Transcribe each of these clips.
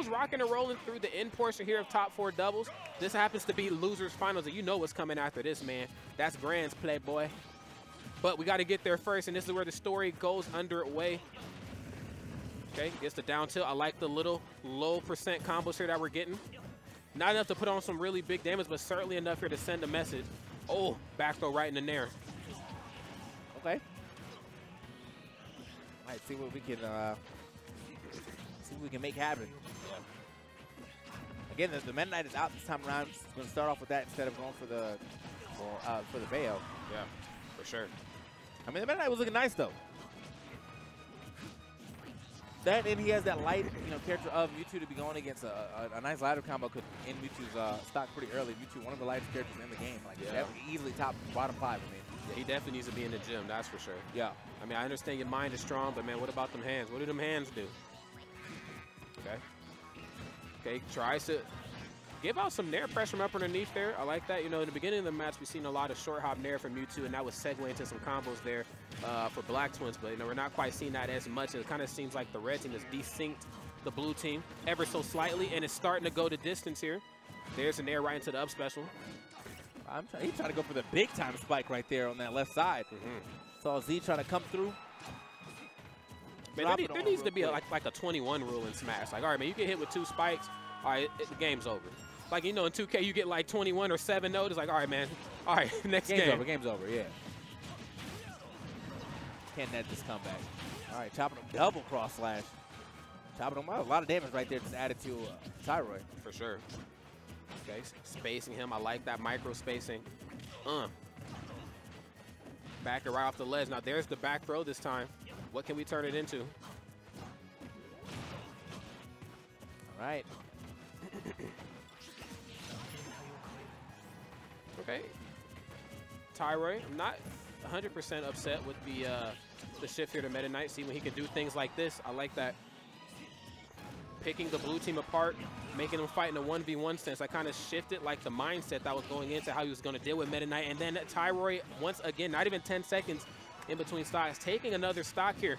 Mewtwo's rocking and rolling through the end portion here of top 4 doubles. This happens to be losers finals, and you know what's coming after this, man. That's Grand's Playboy. But we got to get there first, and this is where the story goes underway. Okay, gets the down tilt. I like the little low percent combos here that we're getting. Not enough to put on some really big damage, but certainly enough here to send a message. Oh, back throw right in the nair. Okay. Might see what we can make happen. Yeah. Again, the Meta Knight is out this time around. He's going to start off with that instead of going for the Bayo. Yeah, for sure. I mean, the Meta Knight was looking nice though. That and he has that light, character of Mewtwo to be going against a nice ladder combo could end Mewtwo's stock pretty early. Mewtwo, one of the lightest characters in the game. Like, easily bottom 5. I mean, yeah, he definitely needs to be in the gym. That's for sure. Yeah. I mean, I understand your mind is strong, but man, what about them hands? What do them hands do? Okay. Okay, tries to give out some nair pressure from up underneath there. I like that. In the beginning of the match, we've seen a lot of short hop nair from Mewtwo, and that was segue into some combos there for Blacktwins. But, we're not quite seeing that as much. It kind of seems like the red team has desynced the blue team ever so slightly, and it's starting to go the distance here. There's a nair right into the up special. He's trying to go for the big-time spike right there on that left side. Saw Z trying to come through. Man, there needs to be like a 21 rule in Smash. Like, all right, man, you get hit with 2 spikes, all right, the game's over. Like, in 2K, you get like 21 or 7-0. It's like, all right, man, all right, next game. Game's over, yeah. Can't net this comeback. All right, chopping him double cross slash. Chopping him out. A lot of damage right there just added to Tyroy. For sure. Okay, spacing him. I like that micro spacing. Back it right off the ledge. Now, there's the back throw this time. What can we turn it into? All right. Okay. Tyroy, I'm not 100% upset with the shift here to Meta Knight. See, when he can do things like this, I like that. Picking the blue team apart, making them fight in a 1v1 sense. I kind of shifted like the mindset that was going into how he was going to deal with Meta Knight. And then Tyroy, once again, not even 10 seconds in between stocks, taking another stock here.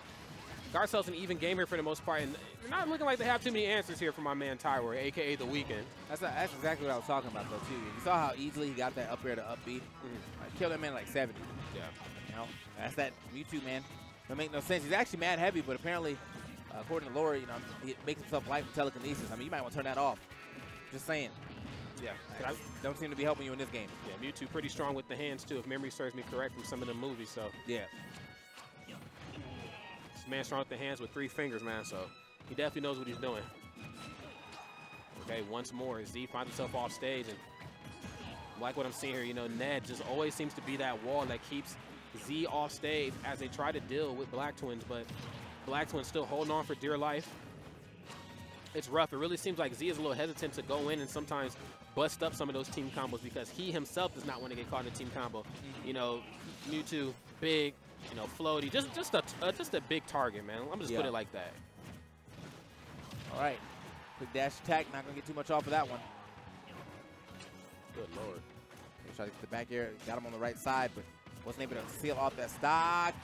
Garcelle's an even game here for the most part, and they're not looking like they have too many answers here for my man Tyroy, a.k.a. The Weeknd. That's exactly what I was talking about, though, too. You saw how easily he got that up air to up B. Killed that man like 70. Yeah. That's that Mewtwo, man. That make no sense. He's actually mad heavy, but apparently, according to Lori, he makes himself light with telekinesis. I mean, you might want to turn that off. Just saying. Yeah. I don't seem to be helping you in this game. Yeah, Mewtwo pretty strong with the hands, too, if memory serves me correct from some of the movies, so. Yeah. This man's strong with the hands with 3 fingers, man, so he definitely knows what he's doing. Okay, once more, Z finds himself off stage, and like what I'm seeing here, Ned just always seems to be that wall that keeps Z off stage as they try to deal with Blacktwins, but Blacktwins still holding on for dear life. It's rough. It really seems like Z is a little hesitant to go in and sometimes bust up some of those team combos because he himself does not want to get caught in a team combo. Mewtwo, big, floaty, just a big target, man. I'm just put it like that. All right, quick dash attack. Not gonna get too much off of that one. Good lord. Try to get the back air. Got him on the right side, but wasn't able to seal off that stock.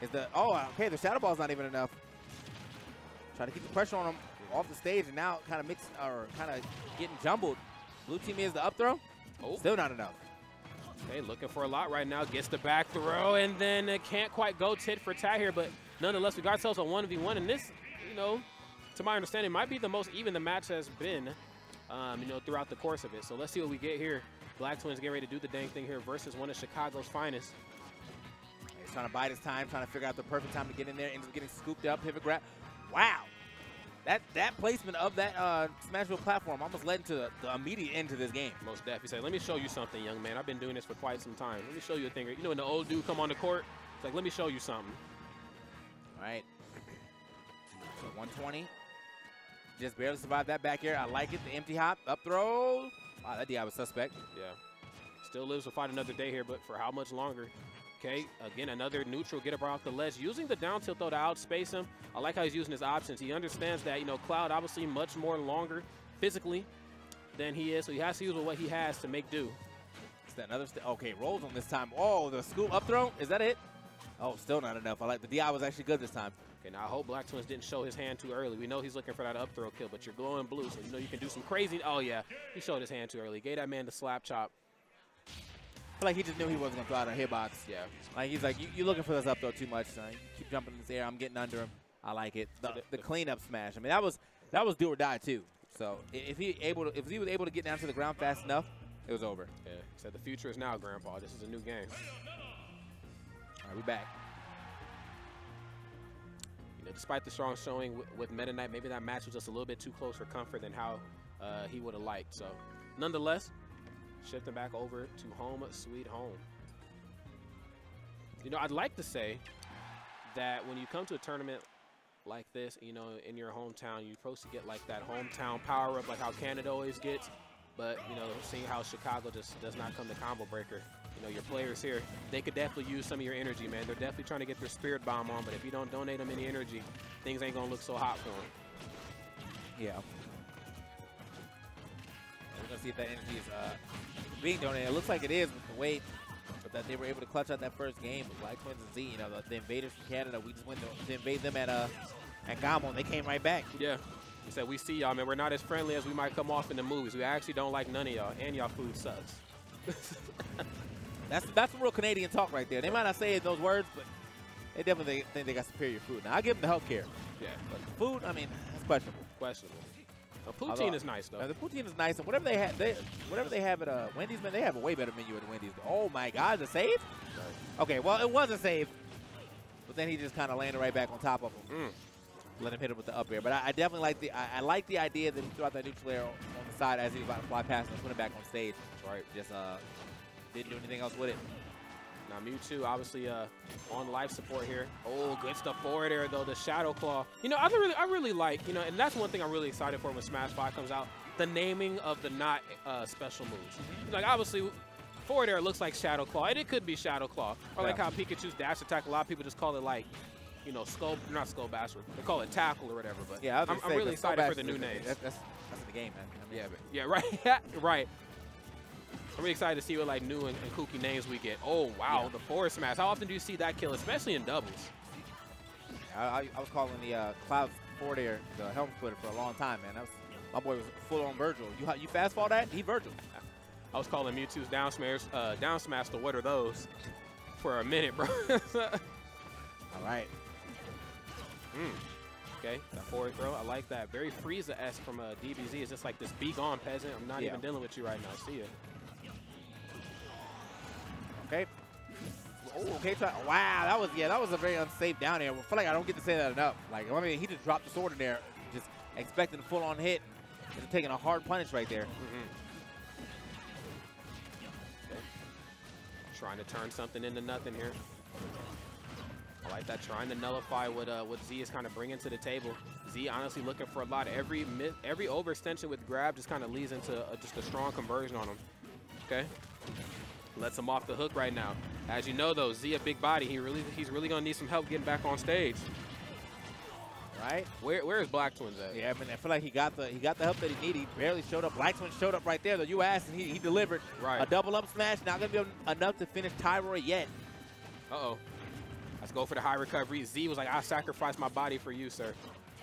Okay, the Shadow Ball's not even enough. Try to keep the pressure on him off the stage, and now kind of getting jumbled. Blue team is the up throw. Oh. Still not enough. Okay, looking for a lot right now. Gets the back throw, and then it can't quite go tit for tat here, but nonetheless, we got ourselves a 1v1, and this, to my understanding, might be the most even the match has been, throughout the course of it. So let's see what we get here. Blacktwins getting ready to do the dang thing here versus one of Chicago's finest. He's trying to bide his time, trying to figure out the perfect time to get in there, ends up getting scooped up, pivot grab. Wow. That placement of that Smashville platform almost led to the immediate end to this game. Most definitely. Say, let me show you something, young man. I've been doing this for quite some time. Let me show you a thing. When the old dude come on the court, it's like, let me show you something. All right. So 120. Just barely survived that back air. I like it. The empty hop, up throw. Wow, that DI was suspect. Yeah. Still lives to fight another day here, but for how much longer? Okay, again, another neutral, get up right off the ledge. Using the down tilt, though, to outspace him. I like how he's using his options. He understands that, Cloud obviously much more longer physically than he is, so he has to use what he has to make do. Is that another okay, rolls on this time. Oh, the scoop up throw. Is that it? Oh, still not enough. I like the DI was actually good this time. Okay, now I hope Blacktwins didn't show his hand too early. We know he's looking for that up throw kill, but you're glowing blue, so you know you can do some crazy. Oh, yeah. He showed his hand too early. Gave that man the slap chop. I feel like he just knew he wasn't going to throw out a hitbox. Yeah. Like, he's like, you're looking for this up throw too much, son. You keep jumping in this air. I'm getting under him. I like it. The cleanup smash. I mean, that was do or die, too. So if he was able to get down to the ground fast enough, it was over. Yeah. He said the future is now, Grandpa. This is a new game. All right, we back. You know, despite the strong showing with Meta Knight, maybe that match was just a little bit too close for comfort than how he would have liked. So, nonetheless, shifting back over to home sweet home. You know, I'd like to say that when you come to a tournament like this, you know, in your hometown, you're supposed to get like that hometown power up, like how Canada always gets. But, you know, seeing how Chicago just does not come to combo breaker. You know, your players here, they could definitely use some of your energy, man. They're definitely trying to get their spirit bomb on, but if you don't donate them any energy, things ain't going to look so hot for them. Yeah. We're going to see if that energy is being donated. It looks like it is with the way that they were able to clutch out that first game with Blacktwins and Z. You know, the invaders from Canada, we just went to invade them at Gamo, and they came right back. Yeah. He said, we see y'all, man. We're not as friendly as we might come off in the movies. We actually don't like none of y'all, and y'all food sucks. That's some real Canadian talk right there. They might not say it in those words, but they definitely think they got superior food. Now, I give them the health care. Yeah. But the food, I mean, it's questionable. Questionable. Poutine is nice, though. The poutine is nice, and whatever they have at Wendy's, man, they have a way better menu at Wendy's. Oh, my God, the save? Right. Okay, well, it was a save, but then he just kind of landed right back on top of him. Let him hit him with the up air. But I definitely like the idea that he threw out that neutral air on the side as he was about to fly past and put it back on stage. Right. Just didn't do anything else with it. Now Mewtwo obviously on life support here. Oh, good stuff forward air though. The Shadow Claw. You know, I really like, you know, and that's one thing I'm really excited for when Smash 5 comes out. The naming of the not special moves. Like obviously forward air looks like Shadow Claw, and it could be Shadow Claw. Or like how Pikachu's dash attack. A lot of people just call it like, you know, not Skull Bastard. They call it Tackle or whatever. But yeah, I'm really excited for the new names. That's the game, man. I mean, yeah, right, right. I'm really excited to see what like new and kooky names we get. Oh wow, the forward smash. How often do you see that kill, especially in doubles? I was calling the Cloud forward air the helmet splitter for a long time, man. My boy was full on Virgil. You fast fall that? He Virgil. I was calling Mewtwo's down smash the what are those for a minute, bro. All right. Okay, that forward throw, I like that. Very Frieza-esque from DBZ. It's just like this be gone peasant. I'm not even dealing with you right now. See ya. Okay. Oh, okay. Wow, that was a very unsafe down air. I feel like I don't get to say that enough. Like, I mean, he just dropped the sword in there, just expecting a full-on hit, and taking a hard punish right there. Okay. Trying to turn something into nothing here. I like that, trying to nullify what Z is kind of bringing to the table. Z honestly looking for a lot. Every overextension with grab just kind of leads into just a strong conversion on him. Okay, lets him off the hook right now. As you know, though, Z a big body. He's really gonna need some help getting back on stage. Right? Where is Blacktwins at? Yeah, I mean, I feel like he got the help that he needed. He barely showed up. Blacktwins showed up right there, though. You asked, and he delivered. Right. A double up smash. Not gonna be enough to finish tyroy yet. Uh-oh. Let's go for the high recovery. Z was like, I sacrificed my body for you, sir.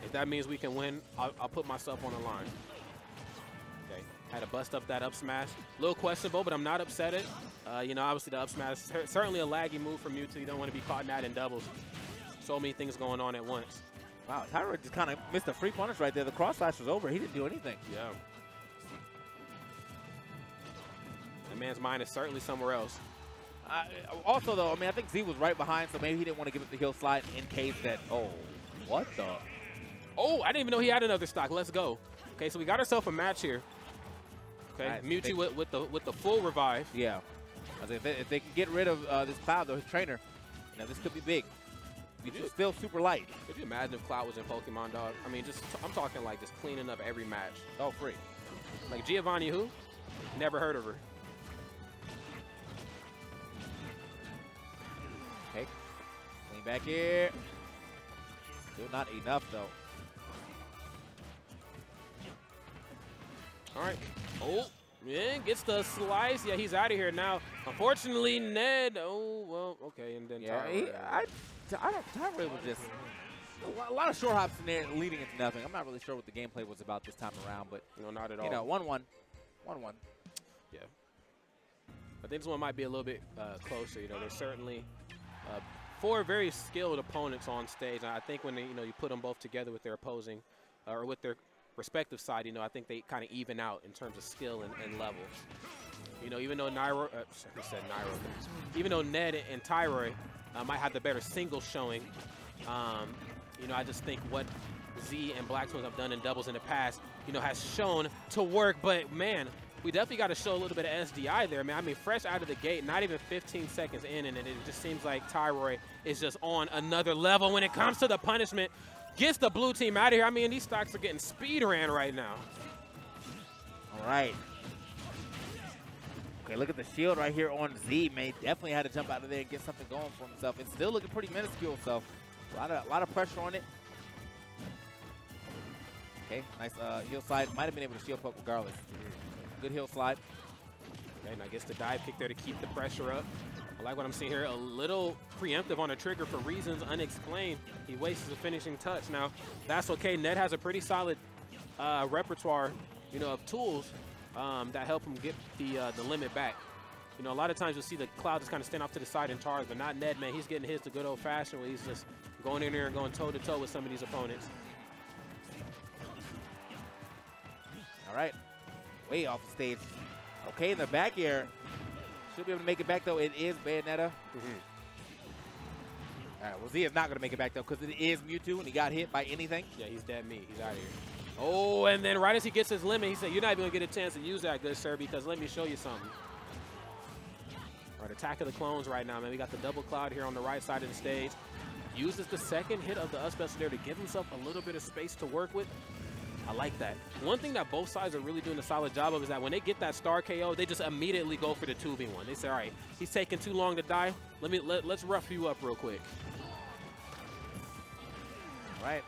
If that means we can win, I'll put myself on the line. Okay, had to bust up that up smash. A little questionable, but I'm not upset at it. You know, obviously the up smash, certainly a laggy move from Mewtwo. You don't want to be caught in that in doubles. So many things going on at once. Wow, tyroy just kind of missed a free punish right there. The cross slash was over. He didn't do anything. Yeah. That man's mind is certainly somewhere else. Also, though, I mean, I think Z was right behind, so maybe he didn't want to give it the heel slide in case that. Oh, what the? Oh, I didn't even know he had another stock. Let's go. Okay, so we got ourselves a match here. Okay, right, Mewtwo with the full revive. Yeah. If they can get rid of this Cloud, though, his trainer, you know, this could be big. It's still super light. Could you imagine if Cloud was in Pokemon, dog? I mean, I'm talking like just cleaning up every match. Oh, free. Like Giovanni who? Never heard of her. Okay. Clean back here. Still not enough, though. All right. Oh, yeah, gets the slice. Yeah, he's out of here now. Unfortunately, Ned. Oh, well, okay. And then yeah, tyroy was just a lot of short hops in there leading into nothing. I'm not really sure what the gameplay was about this time around, but not at all. You know, 1-1. Yeah. I think this one might be a little bit closer. You know, there's certainly 4 very skilled opponents on stage. And I think when you put them both together with their opposing or with their respective side, I think they kind of even out in terms of skill and level. Even though even though Ned and Tyroy might have the better single showing, I just think what Z and Blacktwins have done in doubles in the past, has shown to work. But man, we definitely got to show a little bit of SDI there, man. I mean, fresh out of the gate, not even 15 seconds in, and it just seems like Tyroy is just on another level when it comes to the punishment. Gets the blue team out of here. I mean, these stocks are getting speed ran right now. All right. Okay, look at the shield right here on Z, man. Definitely had to jump out of there and get something going for himself. It's still looking pretty minuscule, so a lot of pressure on it. Okay, nice heel slide. Might have been able to shield poke regardless. Good heel slide. Okay, and I guess the dive kick there to keep the pressure up. I like what I'm seeing here. A little preemptive on a trigger for reasons unexplained. He wastes a finishing touch. Now, that's okay. Ned has a pretty solid repertoire, of tools that help him get the limit back. A lot of times you'll see the Cloud just kind of stand off to the side and charge, but not Ned, man. He's getting his the good old-fashioned way. He's just going in there and going toe-to-toe with some of these opponents. All right. Way off the stage. Okay, in the back air. Should be able to make it back, though. It is Bayonetta. All right, well, Z is not going to make it back, though, because it is Mewtwo, and he got hit by anything. Yeah, he's dead meat. He's out of here. Oh, and then right as he gets his limit, he said, you're not even going to get a chance to use that, good sir, because let me show you something. All right, attack of the clones right now, man. We got the double Cloud here on the right side of the stage. Uses the second hit of the up special there to give himself a little bit of space to work with. I like that. One thing that both sides are really doing a solid job of is that when they get that star KO, they just immediately go for the 2v1. They say, all right, he's taking too long to die. Let's rough you up real quick. All right.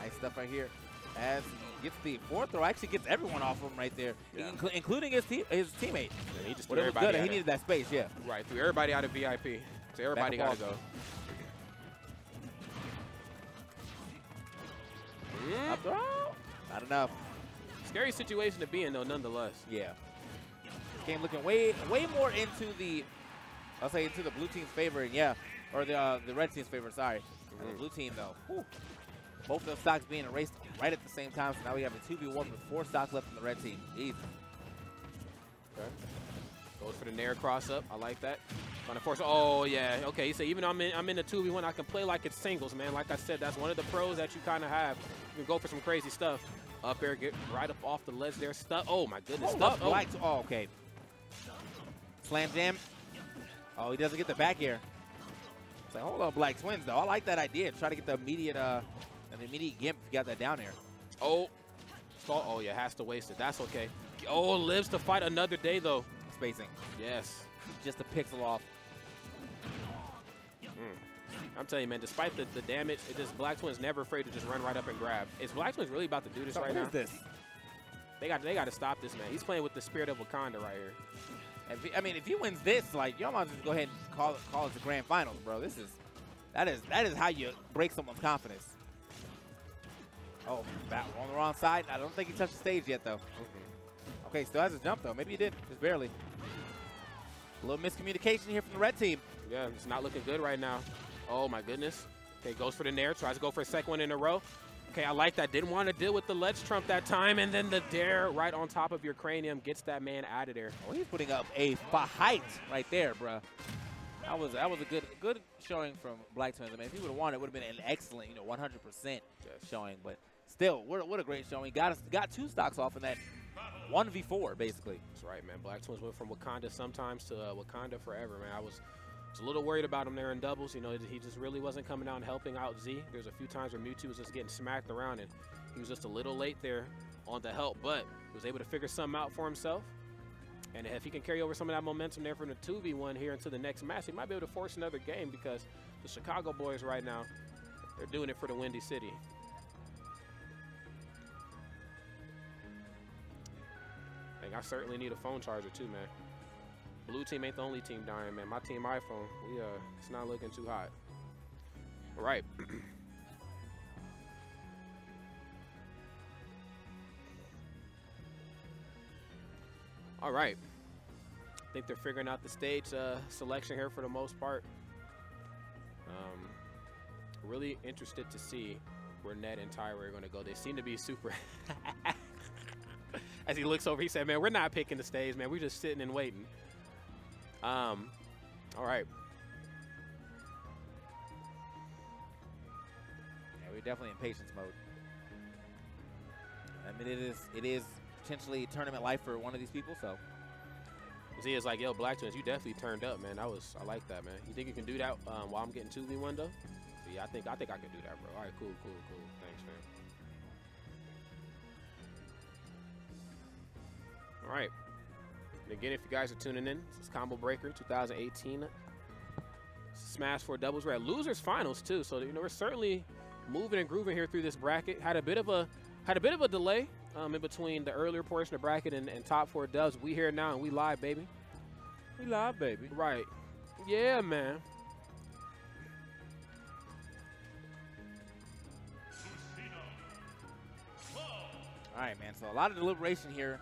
Nice stuff right here. As he gets the 4th throw, actually gets everyone off of him right there, including his teammate. Yeah, he just threw everybody good. He needed that space, yeah. Right, threw everybody out of VIP. So everybody got to go. Up throw. Not enough. Scary situation to be in, though, nonetheless. Yeah. This game looking way more into the, I'll say into the blue team's favor, and yeah, or the red team's favor. Sorry, the blue team though. Whew. Both those stocks being erased right at the same time, so now we have a 2v1 with 4 stocks left in the red team. Easy. Okay. Goes for the Nair cross up. I like that. Trying to force. Oh yeah. Okay. He said even though I'm in the 2v1, I can play like it's singles, man. Like I said, that's one of the pros that you kind of have. You can go for some crazy stuff. Up there, get right up off the ledge there. Stuff. Oh my goodness. Stuff. Oh, okay. Slam jam. Oh, he doesn't get the back air. It's like, hold on, Blacktwins though. I like that idea. Try to get the immediate gimp if you got that down there. Oh. Oh yeah, has to waste it. That's okay. Oh, lives to fight another day though. Spacing. Yes. Just a pixel off. I'm telling you, man, despite the damage, Blacktwins never afraid to just run right up and grab. Is Blacktwins really about to do this right now? What is this? They got to stop this, man. He's playing with the spirit of Wakanda right here. If he wins this, like, y'all might just go ahead and call it the grand finals, bro. That is how you break someone's confidence. Oh, that on the wrong side. I don't think he touched the stage yet, though. Okay, still has a jump, though. Maybe he did, just barely. A little miscommunication here from the red team. Yeah, it's not looking good right now. Oh, my goodness. Okay, goes for the Nair. Tries to go for a second one in a row. Okay, I like that. Didn't want to deal with the ledge trump that time. And then the dare right on top of your cranium gets that man out of there. Oh, he's putting up a fight right there, bro. That was a good showing from Blacktwins. I mean, if he would have won, it would have been an excellent, 100% showing. But still, what a great showing. Got 2 stocks off in that 1v4, basically. That's right, man. Blacktwins went from Wakanda sometimes to Wakanda forever, man. I was a little worried about him there in doubles. He just really wasn't coming out and helping out Z. There's a few times where Mewtwo was just getting smacked around, and he was just a little late there on the help, but he was able to figure something out for himself. And if he can carry over some of that momentum there from the 2v1 here into the next match, he might be able to force another game, because the Chicago boys right now, they're doing it for the Windy City. I certainly need a phone charger too, man. Blue team ain't the only team dying, man. My team iPhone, it's not looking too hot. All right. All right. I think they're figuring out the stage selection here for the most part. Really interested to see where Ned and tyroy are going to go. They seem to be super. As he looks over, he said, man, we're not picking the stage, man. We're just sitting and waiting. All right. Yeah, we're definitely in patience mode. I mean, it is potentially tournament life for one of these people, so. Z is like, yo, Blacktwins, you definitely turned up, man. I like that, man. You think you can do that while I'm getting 2v1 though? So yeah, I think I can do that, bro. All right, cool. Thanks, man. All right. And again, if you guys are tuning in, this is Combo Breaker 2018 Smash 4 doubles. We're at losers finals too, so you know we're certainly moving and grooving here through this bracket. Had a bit of a delay in between the earlier portion of the bracket and top 4 dubs. We here now and we live, baby. We live, baby. Right. Yeah, man. All right, man. So a lot of deliberation here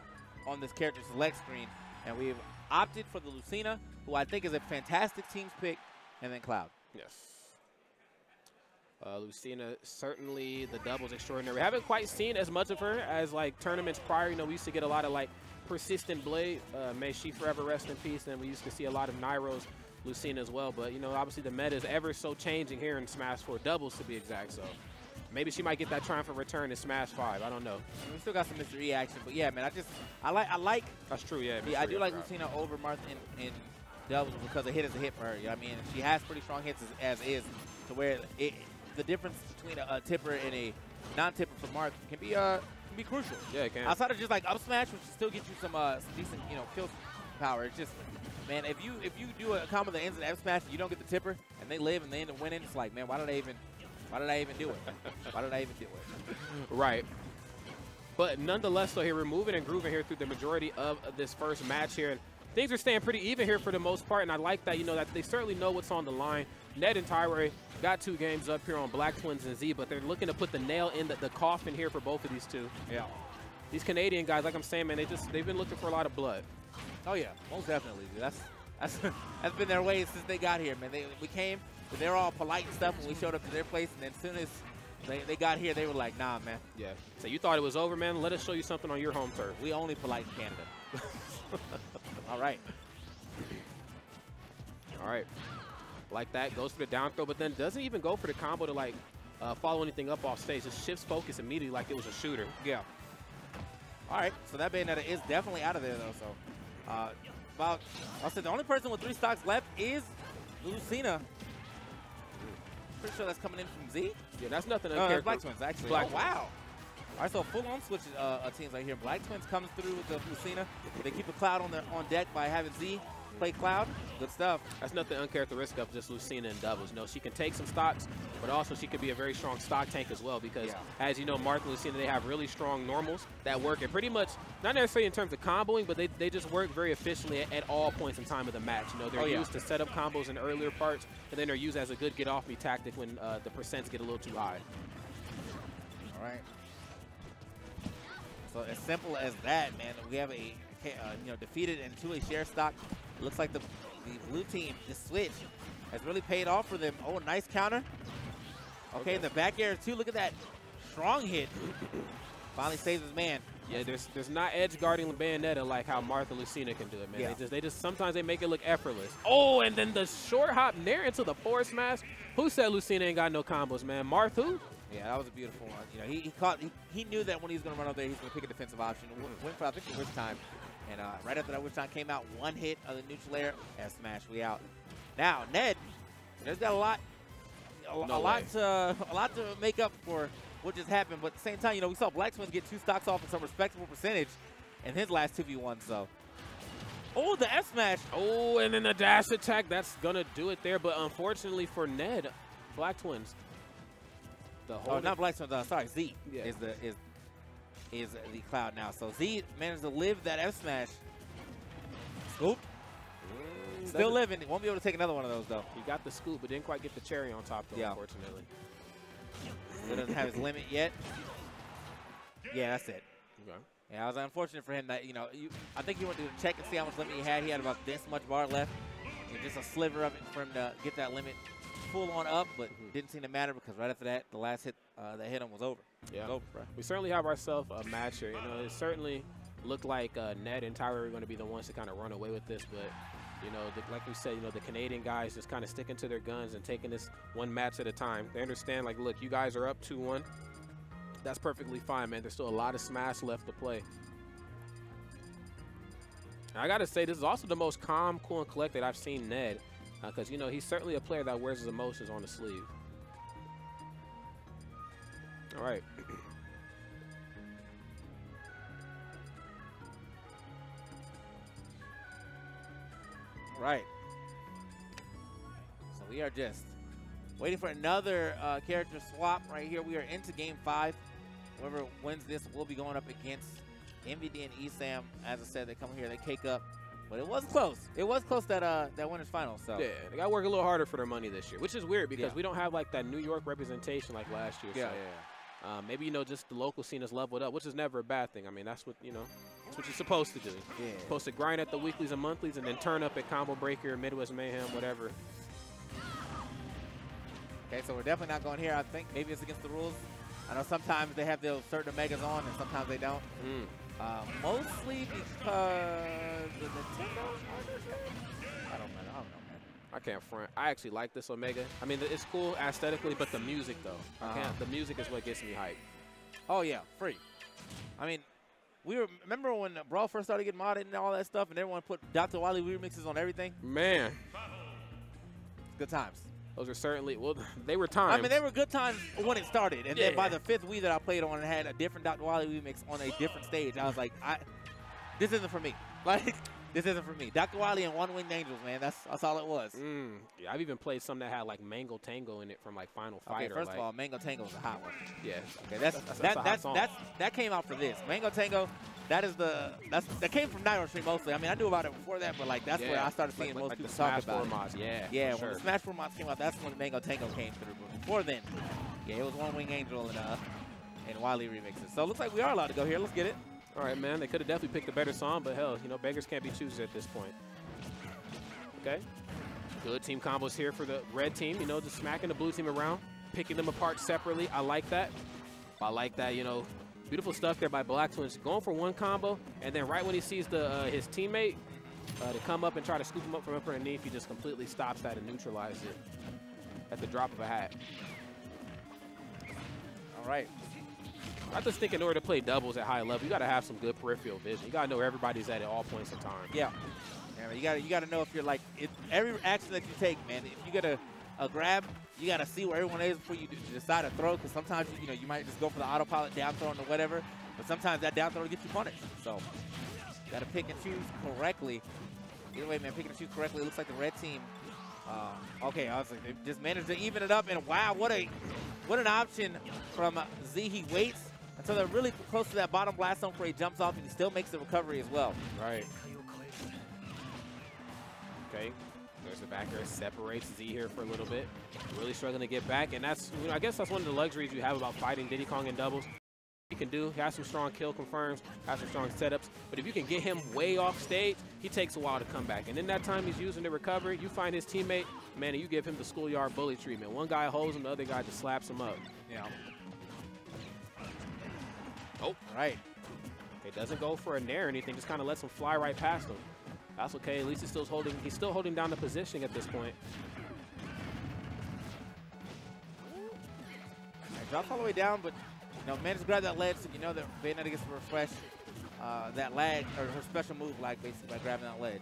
on this character select screen, and we've opted for the Lucina, who I think is a fantastic team's pick, and then Cloud. Yes. Lucina, certainly the doubles extraordinary. We haven't quite seen as much of her as like tournaments prior. You know, we used to get a lot of like persistent Blade. May she forever rest in peace. And we used to see a lot of Nairo's Lucina as well. But, you know, obviously the meta is ever so changing here in Smash 4 doubles to be exact. So maybe she might get that triumphant return in Smash 5. I don't know. We still got some Mr. E action. But, yeah, man, I like. That's true, yeah. I do like Lucina over Martha in doubles because a hit is a hit for her. You know what I mean? She has pretty strong hits as is, to where the difference between a tipper and a non-tipper for Marth can be crucial. Yeah, it can. Outside of just like up smash, which still gets you some decent, you know, kill power. It's just, man, if you do a combo that ends in F smash and you don't get the tipper and they live and they end up winning, it's like, man, why did I even do it? Why did I even do it? Right. But nonetheless, so here we're moving and grooving here through the majority of this first match here. And things are staying pretty even here for the most part, and I like that, you know, that they certainly know what's on the line. Ned and tyroy got 2 games up here on Blacktwins and Z, but they're looking to put the nail in the coffin here for both of these two. Yeah. These Canadian guys, like I'm saying, man, they've been looking for a lot of blood. Oh yeah, most definitely. Dude. That's been their way since they got here, man. We came, but they were all polite and stuff when we showed up to their place, and then as soon as they got here, they were like, nah, man. Yeah. So you thought it was over, man? Let us show you something on your home turf. We only polite in Canada. All right. All right. Like that, goes for the down throw, but then doesn't even go for the combo to like follow anything up off stage. Just shifts focus immediately like it was a shooter. Yeah. All right, so that Bayonetta is definitely out of there though. So I'll say the only person with 3 stocks left is Lucina. Pretty sure that's coming in from Z. Yeah, that's nothing. Blacktwins actually. Blacktwins. Oh wow. All right, so full-on switch teams right here. Blacktwins comes through with the Lucina. They keep a Cloud on deck by having Z play Cloud. Good stuff. That's nothing uncharacteristic of just Lucina in doubles. You know, she can take some stocks, but also she could be a very strong stock tank as well because, as you know, Martha and Lucina, they have really strong normals that work and pretty much, not necessarily in terms of comboing, but they just work very efficiently at all points in time of the match. You know, they're used to set up combos in earlier parts, and then they're used as a good get-off-me tactic when the percents get a little too high. All right. So as simple as that, man. We have a defeated and 2-a share stock. It looks like the blue team, this switch, has really paid off for them. Oh, nice counter. Okay, in the back air too. Look at that strong hit. Finally saves his man. Yeah, there's not edge guarding Bayonetta like how Martha Lucina can do it, man. Yeah. They just sometimes they make it look effortless. Oh, and then the short hop nair into the forward smash. Who said Lucina ain't got no combos, man? Martha? Yeah, that was a beautiful one. You know, he knew that when he was going to run up there, he's going to pick a defensive option. Went for, I think, the wish time. And right after that wish time came out, 1 hit of the neutral air, and smash, we out. Now, Ned, there's got a lot to make up for what just happened. But at the same time, you know, we saw Blacktwins get 2 stocks off at some respectable percentage in his last 2v1. So, oh, the F smash. Oh, and then the dash attack. That's gonna do it there. But unfortunately for Ned, Blacktwins. Not Blacktwins. Sorry, Z is the Cloud now. So Z managed to live that F smash. Scoop. Still living. Won't be able to take another one of those though. He got the scoop, but didn't quite get the cherry on top though, unfortunately. Still doesn't have his limit yet. Yeah, that's it. Okay. Yeah, it was unfortunate for him that, you know, I think he went to check and see how much limit he had. He had about this much bar left. And just a sliver of it for him to get that limit full on up, but didn't seem to matter because right after that, the last hit that hit him was over. Yeah. It was over, bro. We certainly have ourselves a match here. You know, it certainly looked like Ned and Tyroy were going to be the ones to kind of run away with this, but you know, like we said, you know, the Canadian guys just kind of sticking to their guns and taking this one match at a time. They understand, like, look, you guys are up 2-1. That's perfectly fine, man. There's still a lot of Smash left to play. And I got to say, this is also the most calm, cool, and collected I've seen Ned, because, you know, he's certainly a player that wears his emotions on the sleeve. All right. Right. So we are just waiting for another character swap right here. We are into game 5. Whoever wins this will be going up against MVD and ESAM. As I said, they come here, they cake up. But it was close. It was close that winners final. So yeah, they got to work a little harder for their money this year, which is weird because we don't have like that New York representation like last year. Yeah, so, yeah. Maybe, you know, just the local scene is leveled up, which is never a bad thing. I mean, that's what, you know, that's what you're supposed to do. Yeah. You're supposed to grind at the weeklies and monthlies and then turn up at Combo Breaker, Midwest Mayhem, whatever. Okay, so we're definitely not going here. I think maybe it's against the rules. I know sometimes they have those certain Omegas on and sometimes they don't. Mostly because the Nintendo. I don't know, man. I can't front. I actually like this Omega. I mean, it's cool aesthetically, but the music, though. I can't. The music is what gets me hyped. Oh, yeah, free. I mean, remember when Brawl first started getting modded and all that stuff, and everyone put Dr. Wily remixes on everything? Man. Good times. Those are certainly, well, they were times. I mean, they were good times when it started. And then by the 5th Wii that I played on, it had a different Dr. Wily remix on a different stage. I was like, this isn't for me. Like, this isn't for me. Dr. Wily and One Winged Angels, man. That's all it was. Yeah, I've even played some that had like Mango Tango in it from like Final Fighter. Okay, first of all, Mango Tango is a hot one. Yeah. Okay, that came out for this. Mango Tango, that came from Nitro Stream mostly. I mean, I knew about it before that, but like that's where I started seeing most people talk about it. Mods. Yeah, when the Smash 4 mods came out, that's when Mango Tango came through. But before then, yeah, it was One Wing Angel and Wily remixes. So it looks like we are allowed to go here. Let's get it. All right, man. They could have definitely picked a better song, but hell, you know, beggars can't be choosers at this point. Okay. Good team combos here for the red team. You know, just smacking the blue team around, picking them apart separately. I like that. I like that, you know. Beautiful stuff there by Blacktwins. Going for one combo, and then right when he sees his teammate to come up and try to scoop him up from up underneath, he just completely stops that and neutralizes it at the drop of a hat. All right. I just think in order to play doubles at high level, you got to have some good peripheral vision. You got to know where everybody's at all points in time. Yeah. Yeah, you got to know if you're like every action that you take, man. If you get a grab, you got to see where everyone is before you decide to throw. Because sometimes you might just go for the autopilot down throw or whatever, but sometimes that down throw gets you punished. So got to pick and choose correctly. Either way, man, picking and choose correctly. It looks like the red team. Okay, I was like, they just managed to even it up, and wow, what an option from Z. He waits until they're really close to that bottom blast zone before he jumps off, and he still makes the recovery as well. Right. Okay. There's the back air, separates Z here for a little bit. Really struggling to get back, and that's, you know, I guess that's one of the luxuries you have about fighting Diddy Kong in doubles. He can do, he has some strong kill confirms, has some strong setups, but if you can get him way off stage, he takes a while to come back. And in that time he's using the recovery, you find his teammate, man, and you give him the schoolyard bully treatment. One guy holds him, the other guy just slaps him up. Yeah. Oh, right. It doesn't go for a nair or anything, just kind of lets him fly right past him. That's okay, at least he's still holding down the positioning at this point. Right, drops all the way down, but managed to grab that ledge, so you know that Bayonetta gets to refresh that lag, or her special move lag, basically, by grabbing that ledge.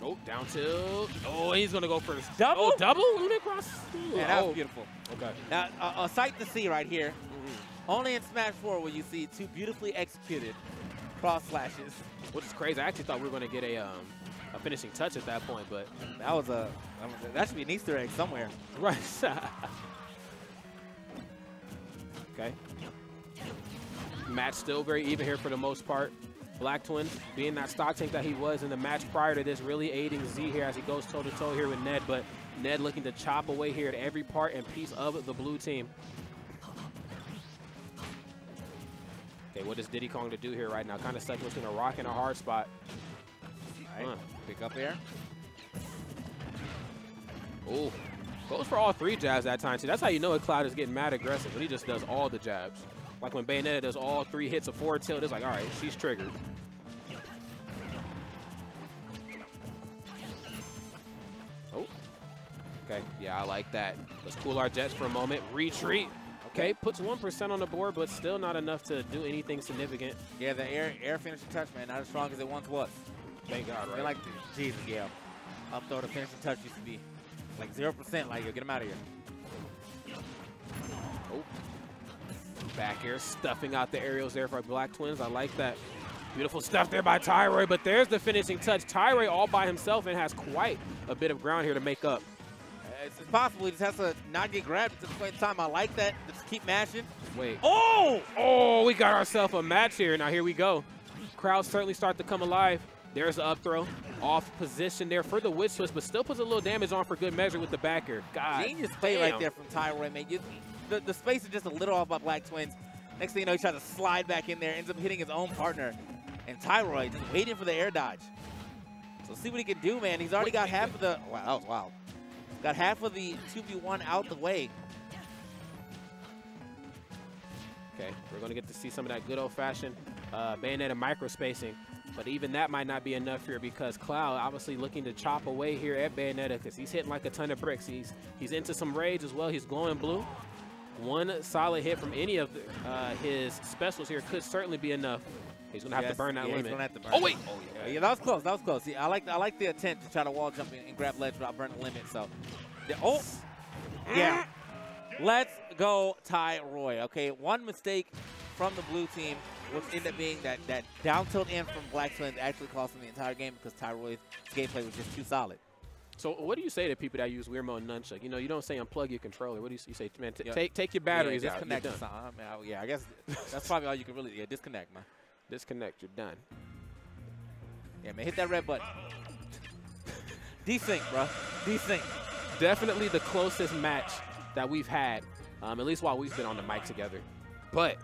Oh, down tilt. Oh, he's going to go for his double? Oh, double? Unicross? Yeah, that was beautiful. Okay. Now, a sight to see right here. Only in Smash 4 will you see two beautifully executed cross slashes. Which is crazy. I actually thought we were going to get a finishing touch at that point, but that should be an Easter egg somewhere. Right. Okay. Match still very even here for the most part. Blacktwins, being that stock tank that he was in the match prior to this, really aiding Z here as he goes toe-to-toe here with Ned, but Ned looking to chop away here at every part and piece of the blue team. Okay, what is Diddy Kong to do here right now? Kind of stuck between a rock and a hard spot. All right, pick up here. Ooh, goes for all 3 jabs that time. See, that's how you know a Cloud is getting mad aggressive, when he just does all the jabs. Like when Bayonetta does all 3 hits of forward tilt, it's like, all right, she's triggered. Oh, okay, yeah, I like that. Let's cool our jets for a moment. Retreat. Okay, puts 1% on the board, but still not enough to do anything significant. Yeah, the air finishing touch, man, not as strong as it once was. Thank God, right? Like, Jesus, yeah. Up throw, the finishing touch used to be like 0%. Like, yo, get him out of here. Oh, back air, stuffing out the aerials there for Blacktwins. I like that. Beautiful stuff there by Tyroy, but there's the finishing touch. Tyroy all by himself and has quite a bit of ground here to make up. It's possible. He just has to not get grabbed at this point in time. I like that. Just keep mashing. Wait. Oh! Oh, we got ourselves a match here. Now, here we go. Crowds certainly start to come alive. There's the up throw. Off position there for the witch twist, but still puts a little damage on for good measure with the back air. God. Genius play right there from Tyroy, man. The space is just a little off by Blacktwins. Next thing you know, he tries to slide back in there, ends up hitting his own partner. And Tyroy just waiting for the air dodge. So see what he can do, man. He's already got half of the... Wow, that was wild. Got half of the 2v1 out the way. Okay, we're going to get to see some of that good old-fashioned Bayonetta micro-spacing. But even that might not be enough here because Cloud obviously looking to chop away here at Bayonetta because he's hitting like a ton of bricks. He's into some rage as well. He's glowing blue. One solid hit from any of his specials here could certainly be enough. He's going to have to burn that limit. He's gonna have to burn oh, wait. Oh, yeah, that was close. That was close. See, I like the attempt to try to wall jump and grab ledge without burning the limit. So, oh, yeah. Let's go, Tyroy. Okay, one mistake from the blue team, which ended up being that down tilt in from Blacktwins actually cost him the entire game because Tyroy's gameplay was just too solid. So what do you say to people that use Weird Mode Nunchuck? You know, you don't say unplug your controller. What do you say? Man, take your batteries out. Disconnect. Yeah, I guess that's probably all you can really do. Yeah, disconnect, man. Disconnect. You're done. Yeah, man, hit that red button. Desync, bro. Desync. Definitely the closest match that we've had, at least while we've been on the mic together. But